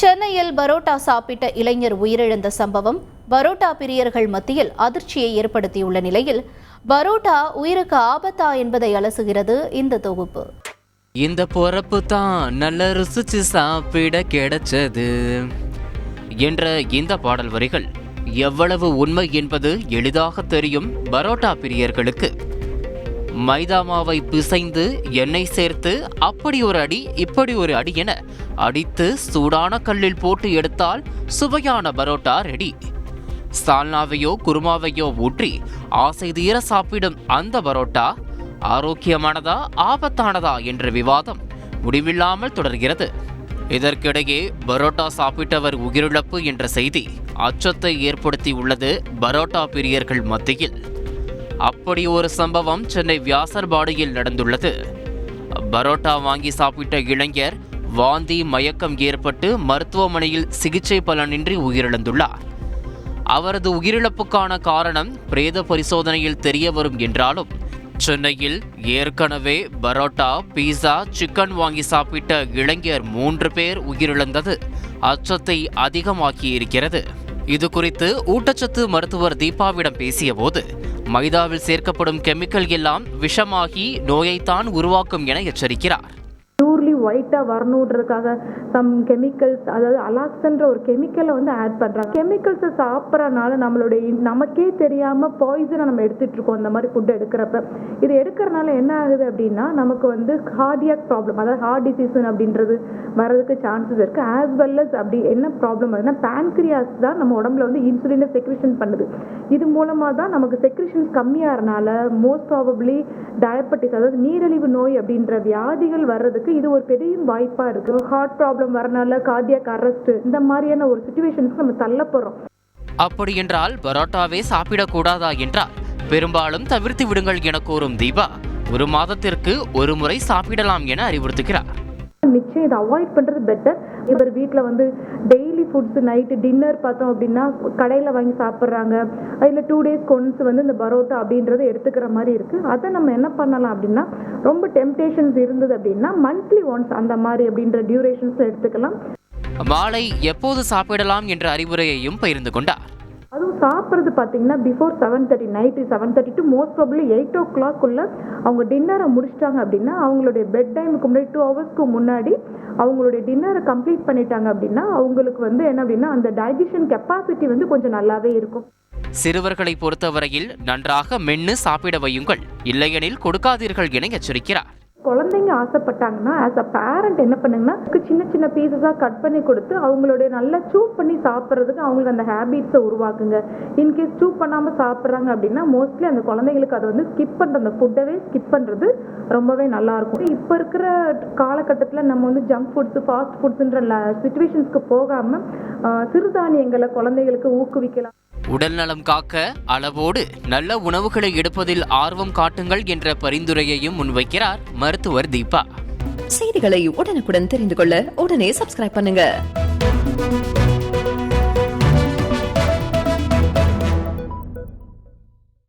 சென்னையில் பரோட்டா சாப்பிட்ட இளைஞர் உயிரிழந்த சம்பவம் பரோட்டா பிரியர்கள் மத்தியில் அதிர்ச்சியை ஏற்படுத்தியுள்ள நிலையில் பரோட்டா உயிருக்கு ஆபத்தா என்பதை அலசுகிறது இந்த தொகுப்பு. இந்த பொறப்பு தான் நல்ல ருசிச்சு சாப்பிட கிடைச்சது என்ற இந்த பாடல் வரிகள் எவ்வளவு உண்மை என்பது எளிதாக தெரியும் பரோட்டா பிரியர்களுக்கு. மைதா மாவை பிசைந்து எண்ணெய் சேர்த்து அப்படி ஒரு அடி இப்படி ஒரு அடி என அடித்து சூடான கல்லில் போட்டு எடுத்தால் சுவையான பரோட்டா ரெடி. சால்னாவையோ குருமாவையோ ஊற்றி ஆசை தீர சாப்பிடும் அந்த பரோட்டா ஆரோக்கியமானதா ஆபத்தானதா என்ற விவாதம் முடிவில்லாமல் தொடர்கிறது. இதற்கிடையே பரோட்டா சாப்பிட்டவர் உயிரிழப்பு என்ற செய்தி அச்சத்தை ஏற்படுத்தி உள்ளது பரோட்டா பிரியர்கள் மத்தியில். அப்படி ஒரு சம்பவம் சென்னை வியாசர்பாடியில் நடந்துள்ளது. பரோட்டா வாங்கி சாப்பிட்ட இளைஞர் வாந்தி மயக்கம் ஏற்பட்டு மருத்துவமனையில் சிகிச்சை பலனின்றி உயிரிழந்துள்ளார். அவரது உயிரிழப்புக்கான காரணம் பிரேத பரிசோதனையில் தெரிய வரும் என்றாலும் சென்னையில் ஏற்கனவே பரோட்டா, பீஸா, சிக்கன் வாங்கி சாப்பிட்ட இளைஞர் 3 பேர் உயிரிழந்தது அச்சத்தை அதிகமாக்கியிருக்கிறது. இது குறித்து ஊட்டச்சத்து மருத்துவர் தீபாவிடம் பேசிய போது மைதாவில் சேர்க்கப்படும் கெமிக்கல் எல்லாம் விஷமாகி நோயைத்தான் உருவாக்கும் என எச்சரிக்கிறார். பியூர்லி ஒயிட்டாக வரணுன்றதுக்காக சம் கெமிக்கல்ஸ், அதாவது அலாக்ஸ்ன்ற ஒரு கெமிக்கலை ஆட் பண்ணுறாங்க. கெமிக்கல்ஸை சாப்பிட்றனால நமக்கே தெரியாமல் பாய்சனை நம்ம எடுத்துகிட்டு இருக்கோம். அந்த மாதிரி ஃபுட்டு எடுக்கிறப்ப இது எடுக்கிறனால என்ன ஆகுது அப்படின்னா நமக்கு கார்டியாக் ப்ராப்ளம், அதாவது ஹார்ட் டிசீஸ் அப்படின்றது வரதுக்கு சான்சஸ் இருக்குது. ஆஸ் வெல் அஸ் அப்படி என்ன ப்ராப்ளம் ஆகுதுன்னா பேன்க்ரியாஸ் தான் நம்ம உடம்புல இன்சுலினை செக்ரிஷன் பண்ணுது. இது மூலமாக தான் நமக்கு செக்ரிஷன்ஸ் கம்மியாகிறனால மோஸ்ட் ப்ராபப்ளி டயபெட்டிஸ், அதாவது நீரிழிவு நோய் அப்படின்ற வியாதிகள் வர்றதுக்கு இது ஒரு பெரிய வாய்ப்பா இருக்கு. ஹார்ட் ப்ராப்ளம் வரனால கார்டியாக் அரெஸ்ட், இந்த மாதிரியான ஒரு சிச்சுவேஷனுக்கு நம்ம தள்ள போறோம். அப்படி என்றால் பரோட்டாவே சாப்பிடக்கூடாதா என்றால் பெரும்பாலும் தவிர்த்து விடுங்கள் என கூறும் தீபா 1 மாதத்திற்கு 1 முறை சாப்பிடலாம் என அறிவுறுத்துகிறார். நிச்சயம் இதை அவாய்ட் பண்ணுறது பெட்டர். இவர் வீட்டில் டெய்லி ஃபுட்ஸ் நைட்டு டின்னர் பார்த்தோம் அப்படின்னா கடையில் வாங்கி சாப்பிட்றாங்க. அதில் 2 days ஒன்ஸ் இந்த பரோட்டா அப்படின்றத எடுத்துக்கிற மாதிரி இருக்குது. அதை நம்ம என்ன பண்ணலாம் அப்படின்னா ரொம்ப டெம்டேஷன்ஸ் இருந்தது அப்படின்னா மந்த்லி ஒன்ஸ் அந்த மாதிரி அப்படின்ற டியூரேஷன்ஸில் எடுத்துக்கலாம். மாலை எப்போது சாப்பிடலாம் என்ற அறிவுரையையும் பகிர்ந்து கொண்டார். அதுவும் சாப்பிட்றது பார்த்தீங்கன்னா before 7:30, night 7:30 to most probably 8 o'clock அவங்க டின்னரை முடிச்சிட்டாங்க அப்படின்னா அவங்களுடைய பெட் டைமுக்கு முன்னாடி 2 hours முன்னாடி அவங்களுடைய டின்னரை கம்ப்ளீட் பண்ணிட்டாங்க அப்படின்னா அவங்களுக்கு என்ன அப்படின்னா அந்த டைஜஷன் கெப்பாசிட்டி கொஞ்சம் நல்லாவே இருக்கும். சிறுவர்களை பொறுத்தவரையில் நன்றாக மென்னு சாப்பிட வையுங்கள், இல்லையெனில் கொடுக்காதீர்கள் என எச்சரிக்கிறார். குழந்தைங்க ஆசைப்பட்டாங்கன்னா ஆஸ் அ பேரண்ட் என்ன பண்ணுங்கன்னா சின்ன சின்ன பீசஸாக கட் பண்ணி கொடுத்து அவங்களுடைய நல்லா சூப் பண்ணி சாப்பிட்றதுக்கு அவங்களுக்கு அந்த ஹேபிட்ஸை உருவாக்குங்க. இன்கேஸ் சூப் பண்ணாமல் சாப்பிட்றாங்க அப்படின்னா மோஸ்ட்லி அந்த குழந்தைங்களுக்கு அதை ஸ்கிப் பண்ணுற அந்த ஃபுட்டவே ஸ்கிப் பண்ணுறது ரொம்பவே நல்லாயிருக்கும். இப்போ இருக்கிற காலகட்டத்தில் நம்ம ஜங்க் ஃபுட்ஸு, ஃபாஸ்ட் ஃபுட்ஸுன்ற சிச்சுவேஷன்ஸ்க்கு போகாமல் சிறுதானியங்களை குழந்தைகளுக்கு ஊக்குவிக்கலாம். உடல் நலம் காக்க அளவோடு நல்ல உணவுகளை எடுப்பதில் ஆர்வம் காட்டுங்கள் என்ற பரிந்துரையையும் முன்வைக்கிறார் மருத்துவர் தீபா. செய்திகளை உடனுக்குடன் தெரிந்து கொள்ள உடனே சப்ஸ்கிரைப் பண்ணுங்க.